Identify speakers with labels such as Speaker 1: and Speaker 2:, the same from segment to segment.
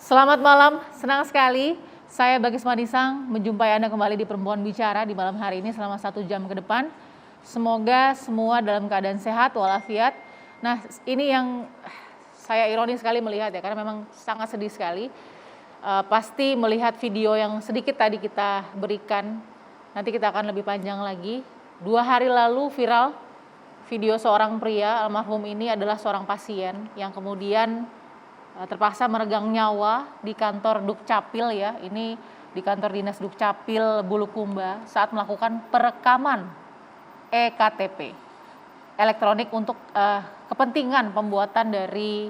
Speaker 1: Selamat malam, senang sekali saya Bagus Madisang menjumpai Anda kembali di Perempuan Bicara di malam hari ini selama 1 jam ke depan. Semoga semua dalam keadaan sehat walafiat. Nah, ini yang saya ironis sekali melihat ya, karena memang sangat sedih sekali. Pasti melihat video yang sedikit tadi kita berikan, nanti kita akan lebih panjang lagi. 2 hari lalu viral video seorang pria almarhum ini adalah seorang pasien yang kemudian terpaksa meregang nyawa di kantor Dukcapil ya, ini di kantor dinas Dukcapil Bulukumba saat melakukan perekaman EKTP elektronik untuk kepentingan pembuatan dari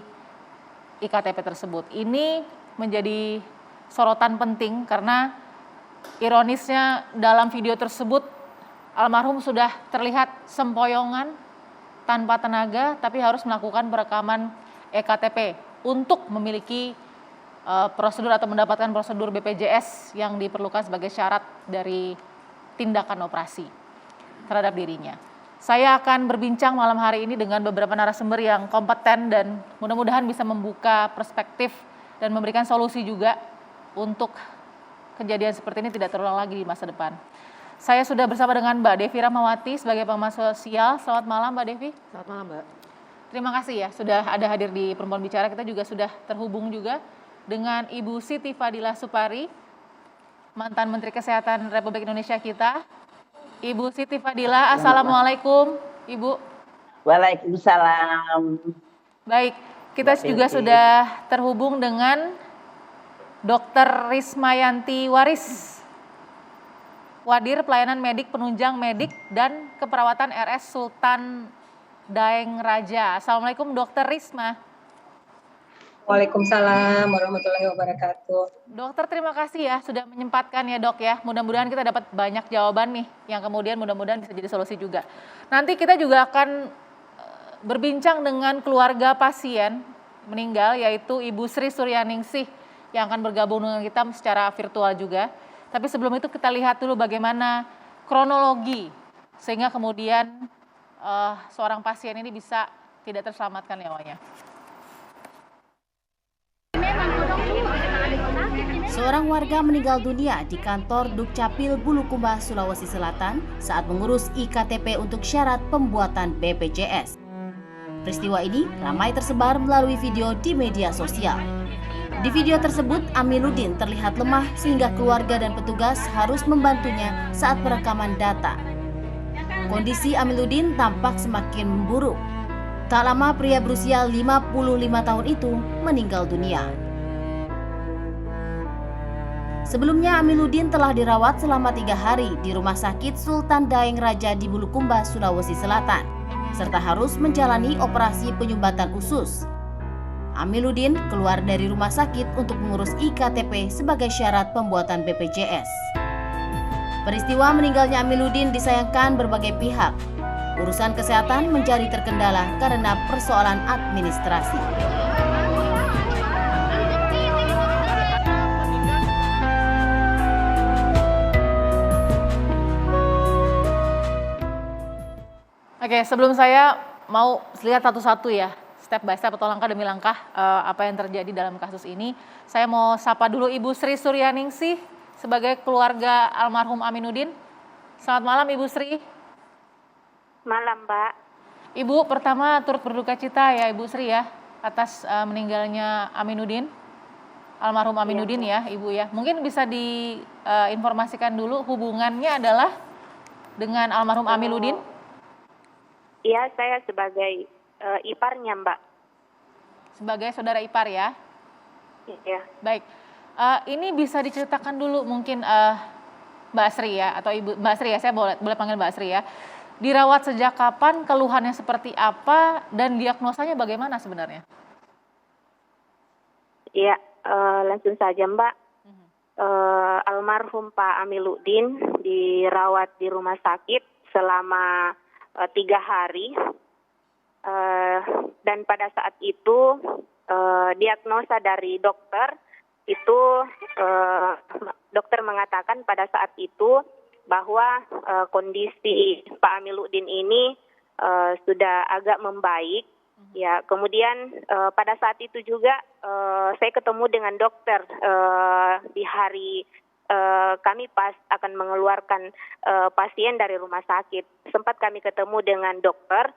Speaker 1: IKTP tersebut. Ini menjadi sorotan penting karena ironisnya dalam video tersebut almarhum sudah terlihat sempoyongan tanpa tenaga tapi harus melakukan perekaman EKTP untuk memiliki prosedur atau mendapatkan prosedur BPJS yang diperlukan sebagai syarat dari tindakan operasi terhadap dirinya. Saya akan berbincang malam hari ini dengan beberapa narasumber yang kompeten dan mudah-mudahan bisa membuka perspektif dan memberikan solusi juga untuk kejadian seperti ini tidak terulang lagi di masa depan. Saya sudah bersama dengan Mbak Devi Rahmawati sebagai pengamat sosial. Selamat malam Mbak Devi.
Speaker 2: Selamat malam Mbak.
Speaker 1: Terima kasih ya sudah ada hadir di Perempuan Bicara. Kita juga sudah terhubung juga dengan Ibu Siti Fadila Supari, mantan Menteri Kesehatan Republik Indonesia kita. Ibu Siti Fadila, Assalamualaikum Ibu.
Speaker 2: Waalaikumsalam.
Speaker 1: Baik, kita juga sudah terhubung dengan Dr. Rismayanti Waris, Wadir Pelayanan Medik Penunjang Medik dan Keperawatan RS Sultan Daeng Raja. Assalamualaikum Dokter Risma.
Speaker 3: Waalaikumsalam warahmatullahi wabarakatuh.
Speaker 1: Dokter, terima kasih ya sudah menyempatkan ya dok ya. Mudah-mudahan kita dapat banyak jawaban nih yang kemudian mudah-mudahan bisa jadi solusi juga. Nanti kita juga akan berbincang dengan keluarga pasien meninggal yaitu Ibu Sri Suryaningsih yang akan bergabung dengan kita secara virtual juga. Tapi sebelum itu kita lihat dulu bagaimana kronologi sehingga kemudian seorang pasien ini bisa tidak terselamatkan nyawanya.
Speaker 4: Seorang warga meninggal dunia di kantor Dukcapil Bulukumba, Sulawesi Selatan saat mengurus IKTP untuk syarat pembuatan BPJS. Peristiwa ini ramai tersebar melalui video di media sosial. Di video tersebut, Amiluddin terlihat lemah sehingga keluarga dan petugas harus membantunya saat perekaman data. Kondisi Amiluddin tampak semakin memburuk. Tak lama pria berusia 55 tahun itu meninggal dunia. Sebelumnya Amiluddin telah dirawat selama 3 hari di Rumah Sakit Sultan Daeng Raja di Bulukumba, Sulawesi Selatan, serta harus menjalani operasi penyumbatan usus. Amiluddin keluar dari rumah sakit untuk mengurus IKTP sebagai syarat pembuatan BPJS. Peristiwa meninggalnya Amiluddin disayangkan berbagai pihak. Urusan kesehatan menjadi terkendala karena persoalan administrasi.
Speaker 1: Oke, sebelum saya mau lihat satu-satu ya, step by step atau langkah demi langkah apa yang terjadi dalam kasus ini, saya mau sapa dulu Ibu Sri Suryaningsih sebagai keluarga almarhum Aminuddin. Selamat malam Ibu Sri.
Speaker 5: Malam Mbak.
Speaker 1: Ibu, pertama turut berduka cita ya Ibu Sri ya atas meninggalnya Aminuddin, almarhum Aminuddin ya Ibu ya. Mungkin bisa diinformasikan dulu hubungannya adalah dengan almarhum Aminuddin?
Speaker 5: Iya, saya sebagai iparnya Mbak.
Speaker 1: Sebagai saudara ipar ya?
Speaker 5: Iya.
Speaker 1: Baik. Ini bisa diceritakan dulu mungkin Mbak Sri ya atau Ibu Mbak Sri ya, saya boleh panggil Mbak Sri ya. Dirawat sejak kapan, keluhannya seperti apa dan diagnosanya bagaimana sebenarnya?
Speaker 5: Iya, langsung saja Mbak. Almarhum Pak Amiluddin dirawat di rumah sakit selama 3 hari dan pada saat itu diagnosa dari dokter itu dokter mengatakan pada saat itu bahwa kondisi Pak Amiluddin ini sudah agak membaik Ya, kemudian pada saat itu juga saya ketemu dengan dokter di hari kami pas akan mengeluarkan pasien dari rumah sakit. Sempat kami ketemu dengan dokter.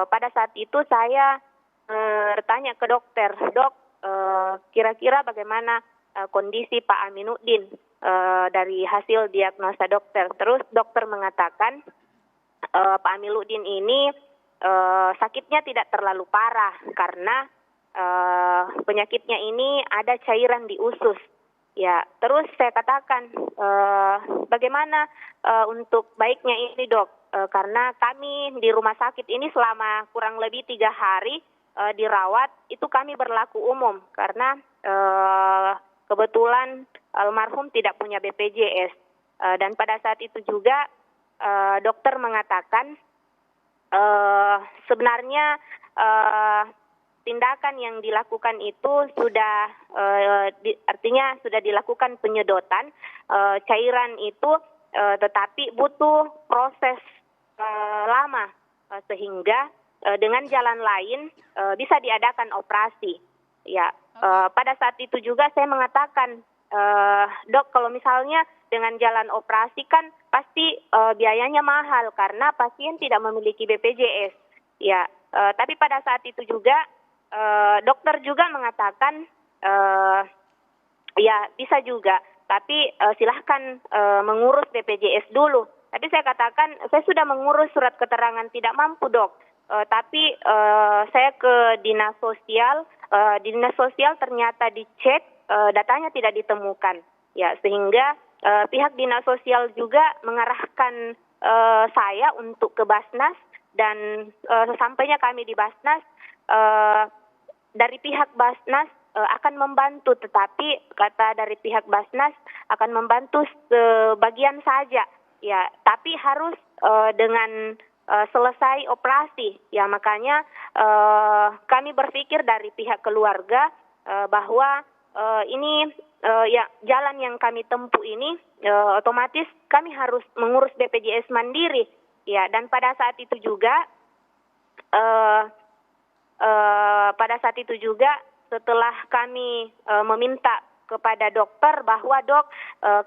Speaker 5: Pada saat itu saya bertanya ke dokter, "Dok, kira-kira bagaimana kondisi Pak Aminuddin dari hasil diagnosa dokter?" Terus dokter mengatakan Pak Aminuddin ini sakitnya tidak terlalu parah karena penyakitnya ini ada cairan di usus. Ya, terus saya katakan bagaimana untuk baiknya ini, Dok? Karena kami di rumah sakit ini selama kurang lebih 3 hari dirawat, itu kami berlaku umum karena kebetulan almarhum tidak punya BPJS. Dan pada saat itu juga dokter mengatakan sebenarnya tindakan yang dilakukan itu sudah artinya sudah dilakukan penyedotan cairan itu, tetapi butuh proses lama sehingga dengan jalan lain bisa diadakan operasi. Ya, pada saat itu juga saya mengatakan, "Dok, kalau misalnya dengan jalan operasi kan pasti biayanya mahal karena pasien tidak memiliki BPJS." Ya, tapi pada saat itu juga dokter juga mengatakan ya bisa juga, tapi silahkan mengurus BPJS dulu. Tapi saya katakan saya sudah mengurus surat keterangan tidak mampu, Dok. Tapi saya ke dinas sosial, dinas sosial ternyata dicek datanya tidak ditemukan. Ya, sehingga pihak dinas sosial juga mengarahkan saya untuk ke Basnas, dan sesampainya kami di Basnas, dari pihak Basnas akan membantu, tetapi kata dari pihak Basnas akan membantu sebagian saja, ya, tapi harus dengan selesai operasi. Ya, makanya kami berpikir dari pihak keluarga bahwa ini ya jalan yang kami tempuh ini otomatis kami harus mengurus BPJS mandiri. Ya, dan pada saat itu juga setelah kami meminta kepada dokter bahwa, "Dok,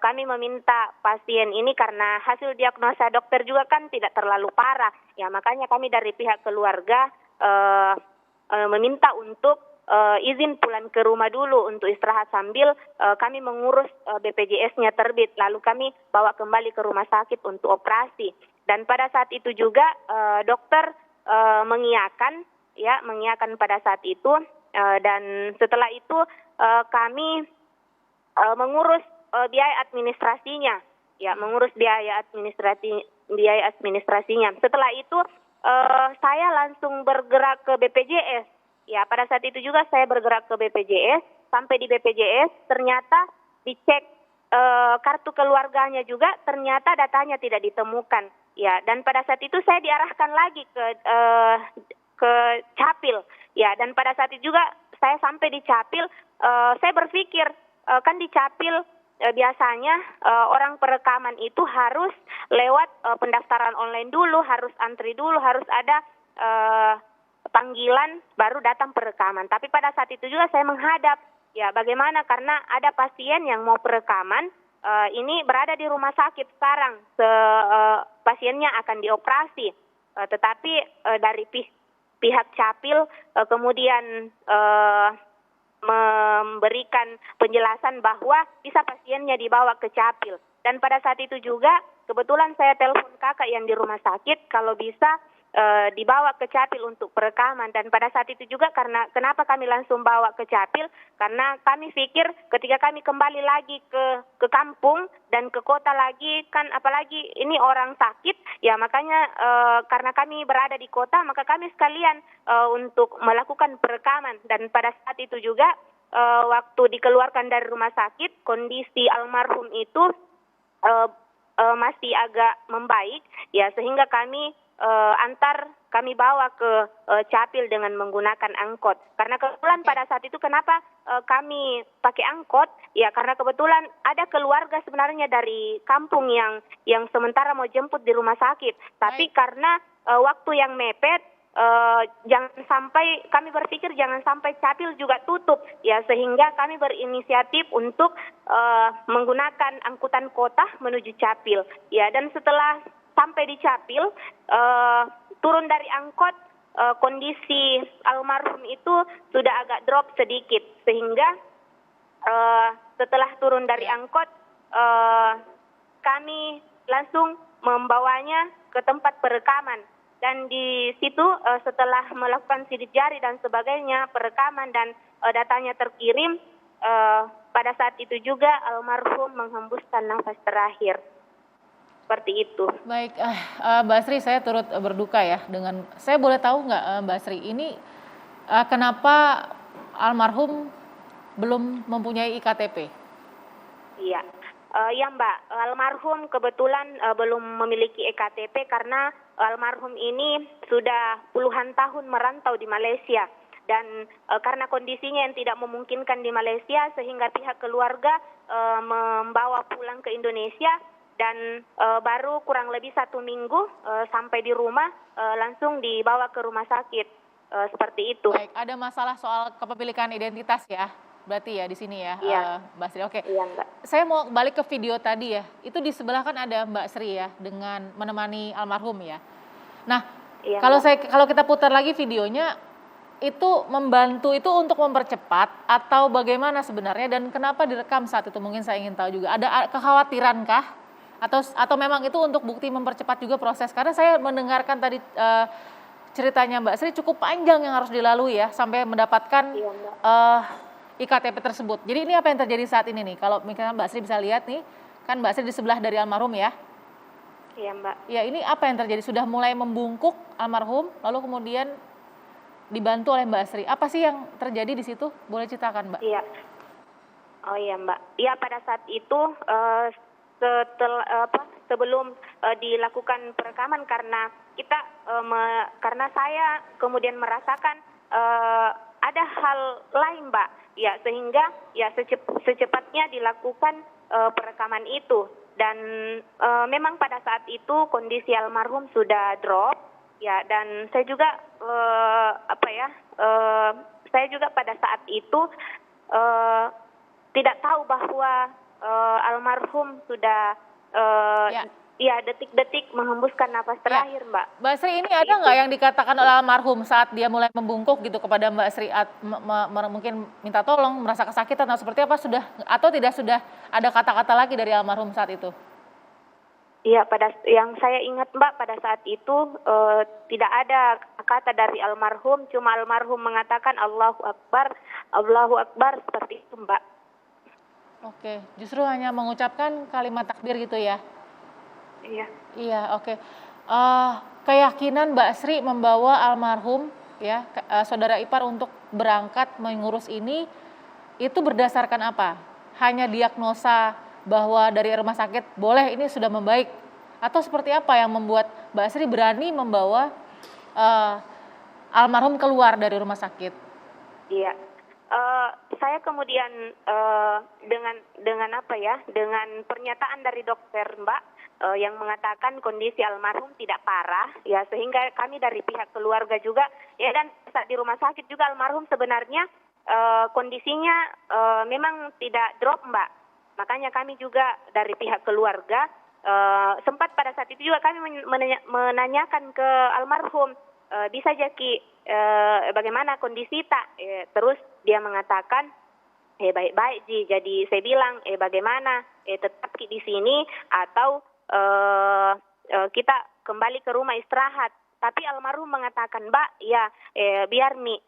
Speaker 5: kami meminta pasien ini karena hasil diagnosa dokter juga kan tidak terlalu parah." Ya, makanya kami dari pihak keluarga meminta untuk izin pulang ke rumah dulu untuk istirahat sambil kami mengurus BPJS-nya terbit, lalu kami bawa kembali ke rumah sakit untuk operasi. Dan pada saat itu juga dokter mengiyakan pada saat itu, dan setelah itu kami mengurus biaya administrasinya, ya, mengurus biaya administrasinya. Setelah itu saya langsung bergerak ke BPJS. Ya, pada saat itu juga saya bergerak ke BPJS. Sampai di BPJS ternyata dicek kartu keluarganya juga, ternyata datanya tidak ditemukan. Ya, dan pada saat itu saya diarahkan lagi ke Capil. Ya, dan pada saat itu juga saya sampai di Capil, saya berpikir kan di Capil biasanya orang perekaman itu harus lewat pendaftaran online dulu, harus antri dulu, harus ada panggilan baru datang perekaman. Tapi pada saat itu juga saya menghadap, ya bagaimana, karena ada pasien yang mau perekaman, ini berada di rumah sakit sekarang, pasiennya akan dioperasi, tetapi dari pihak Capil kemudian memberikan penjelasan bahwa bisa pasiennya dibawa ke Capil. Dan pada saat itu juga kebetulan saya telepon kakak yang di rumah sakit kalau bisa dibawa ke Capil untuk perekaman. Dan pada saat itu juga kenapa kami langsung bawa ke Capil, karena kami pikir ketika kami kembali lagi ke kampung dan ke kota lagi, kan apalagi ini orang sakit, ya makanya karena kami berada di kota maka kami sekalian untuk melakukan perekaman. Dan pada saat itu juga waktu dikeluarkan dari rumah sakit, kondisi almarhum itu masih agak membaik, ya, sehingga kami kami bawa ke Capil dengan menggunakan angkot. Karena kebetulan pada saat itu kenapa kami pakai angkot, ya karena kebetulan ada keluarga sebenarnya dari kampung yang sementara mau jemput di rumah sakit, tapi karena waktu yang mepet, jangan sampai, kami berpikir jangan sampai Capil juga tutup, ya, sehingga kami berinisiatif untuk menggunakan angkutan kota menuju Capil, ya. Dan setelah sampai di Capil, turun dari angkot, kondisi almarhum itu sudah agak drop sedikit, sehingga setelah turun dari angkot, kami langsung membawanya ke tempat perekaman. Dan di situ setelah melakukan sidik jari dan sebagainya, perekaman dan datanya terkirim, pada saat itu juga almarhum menghembuskan nafas terakhir. Seperti itu.
Speaker 1: Baik, Mbak Sri, saya turut berduka ya dengan, saya boleh tahu nggak Mbak Sri, ini kenapa almarhum belum mempunyai IKTP?
Speaker 5: Iya. Ya Mbak, almarhum kebetulan belum memiliki EKTP karena almarhum ini sudah puluhan tahun merantau di Malaysia. Dan karena kondisinya yang tidak memungkinkan di Malaysia, sehingga pihak keluarga membawa pulang ke Indonesia. Dan baru kurang lebih 1 minggu sampai di rumah, langsung dibawa ke rumah sakit. Seperti itu.
Speaker 1: Baik, ada masalah soal kepemilikan identitas ya? Berarti ya di sini ya,
Speaker 5: Iya.
Speaker 1: Mbak Sri. Oke.
Speaker 5: Iya Mbak.
Speaker 1: Saya mau balik ke video tadi ya. Itu di sebelah kan ada Mbak Sri ya dengan menemani almarhum ya. Nah,
Speaker 5: Iya,
Speaker 1: kalau kita putar lagi videonya, itu membantu itu untuk mempercepat atau bagaimana sebenarnya, dan kenapa direkam saat itu? Mungkin saya ingin tahu juga. Ada kekhawatiran kah? Atau memang itu untuk bukti mempercepat juga proses? Karena saya mendengarkan tadi ceritanya Mbak Sri cukup panjang yang harus dilalui ya sampai mendapatkan
Speaker 5: Iya, Mbak.
Speaker 1: IKTP tersebut. Jadi ini apa yang terjadi saat ini nih? Kalau misalnya Mbak Sri bisa lihat nih, kan Mbak Sri di sebelah dari almarhum ya.
Speaker 5: Iya Mbak.
Speaker 1: Ya, ini apa yang terjadi? Sudah mulai membungkuk almarhum, lalu kemudian dibantu oleh Mbak Sri. Apa sih yang terjadi di situ? Boleh ceritakan Mbak?
Speaker 5: Iya. Oh iya Mbak. Iya, pada saat itu sebelum dilakukan perekaman, karena kita karena saya kemudian merasakan ada hal lain Mbak, ya, sehingga ya secepatnya dilakukan perekaman itu. Dan memang pada saat itu kondisi almarhum sudah drop, ya, dan saya juga saya juga pada saat itu tidak tahu bahwa almarhum sudah ya detik-detik menghembuskan nafas terakhir, Mbak.
Speaker 1: Mbak Sri, ini ada nggak yang dikatakan oleh almarhum saat dia mulai membungkuk gitu kepada Mbak Sri, mungkin minta tolong, merasa kesakitan atau seperti apa, sudah ada kata-kata lagi dari almarhum saat itu?
Speaker 5: Iya, yang saya ingat Mbak, pada saat itu tidak ada kata dari almarhum, cuma almarhum mengatakan Allahu Akbar, seperti itu Mbak.
Speaker 1: Oke, justru hanya mengucapkan kalimat takbir gitu ya?
Speaker 5: Iya.
Speaker 1: Iya, oke. Keyakinan Mbak Sri membawa almarhum ya, saudara ipar untuk berangkat mengurus ini, itu berdasarkan apa? Hanya diagnosa bahwa dari rumah sakit boleh ini sudah membaik, atau seperti apa yang membuat Mbak Sri berani membawa almarhum keluar dari rumah sakit? Iya.
Speaker 5: Saya kemudian dengan pernyataan dari dokter Mbak yang mengatakan kondisi almarhum tidak parah, ya, sehingga kami dari pihak keluarga juga, ya, dan saat di rumah sakit juga almarhum sebenarnya kondisinya memang tidak drop Mbak. Makanya kami juga dari pihak keluarga sempat pada saat itu juga kami menanyakan ke almarhum, bisa Jaki, bagaimana kondisi tak? Terus dia mengatakan, baik-baik Ji. Jadi saya bilang, bagaimana? Tetap di sini atau kita kembali ke rumah istirahat. Tapi almarhum mengatakan, Mbak, ya biar Mi,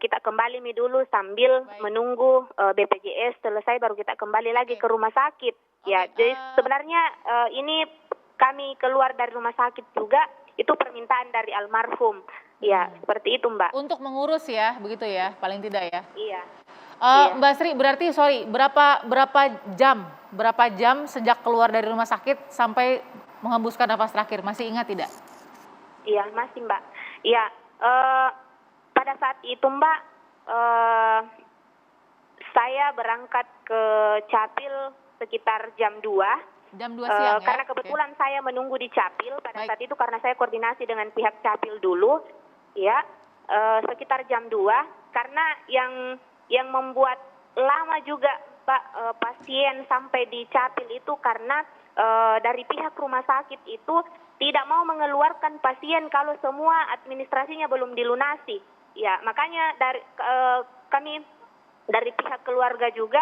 Speaker 5: kita kembali Mi dulu sambil menunggu BPJS selesai baru kita kembali lagi ke rumah sakit. Ya, jadi sebenarnya ini kami keluar dari rumah sakit juga itu permintaan dari almarhum. Ya, seperti itu Mbak.
Speaker 1: Untuk mengurus ya, begitu ya, paling tidak ya.
Speaker 5: Iya.
Speaker 1: Mbak Sri, berarti berapa jam sejak keluar dari rumah sakit sampai menghembuskan nafas terakhir? Masih ingat tidak?
Speaker 5: Iya, masih Mbak. Iya, pada saat itu Mbak, saya berangkat ke Capil sekitar jam 2.
Speaker 1: Jam 2 siang ya?
Speaker 5: Karena kebetulan saya menunggu di Capil pada saat itu karena saya koordinasi dengan pihak Capil dulu. ya, sekitar jam 2, karena yang membuat lama juga Pak pasien sampai di Capil itu karena dari pihak rumah sakit itu tidak mau mengeluarkan pasien kalau semua administrasinya belum dilunasi. Ya, makanya kami dari pihak keluarga juga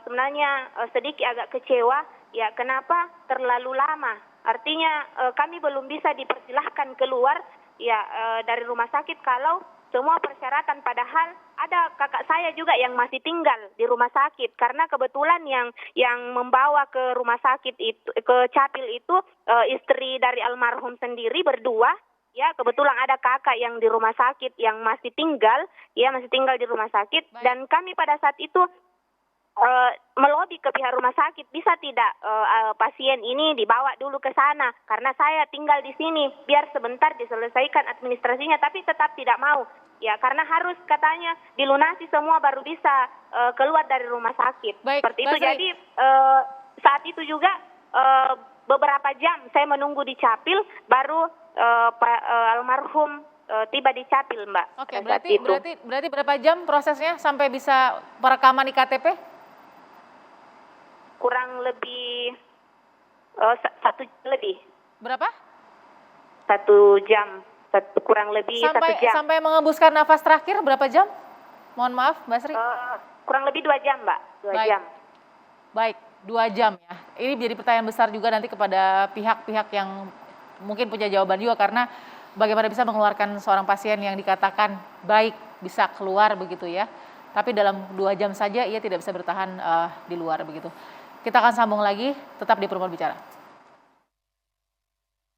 Speaker 5: sebenarnya sedikit agak kecewa, ya kenapa terlalu lama. Artinya kami belum bisa dipersilahkan keluar ya dari rumah sakit kalau semua persyaratan, padahal ada kakak saya juga yang masih tinggal di rumah sakit karena kebetulan yang membawa ke rumah sakit itu ke Capil itu istri dari almarhum sendiri berdua. Ya, kebetulan ada kakak yang di rumah sakit yang masih tinggal di rumah sakit. Baik. Dan kami pada saat itu melobi ke pihak rumah sakit, bisa tidak pasien ini dibawa dulu ke sana karena saya tinggal di sini biar sebentar diselesaikan administrasinya, tapi tetap tidak mau. Ya, karena harus katanya dilunasi semua baru bisa keluar dari rumah sakit.
Speaker 1: Baik,
Speaker 5: seperti itu. Jadi saat itu juga beberapa jam saya menunggu di Capil, baru almarhum tiba di Capil, Mbak.
Speaker 1: Oke, berarti berapa jam prosesnya sampai bisa perekaman IKTP?
Speaker 5: Kurang lebih 1 jam lebih.
Speaker 1: Berapa?
Speaker 5: 1 jam. Kurang lebih 1 jam.
Speaker 1: Sampai mengembuskan nafas terakhir berapa jam? Mohon maaf, Mbak Sri.
Speaker 5: Kurang lebih 2 jam, Mbak. 2 jam.
Speaker 1: Baik, 2 jam ya. Ini menjadi pertanyaan besar juga nanti kepada pihak-pihak yang mungkin punya jawaban juga, karena bagaimana bisa mengeluarkan seorang pasien yang dikatakan baik bisa keluar begitu ya. Tapi dalam 2 jam saja ia tidak bisa bertahan di luar begitu. Kita akan sambung lagi, tetap di Perempuan Bicara.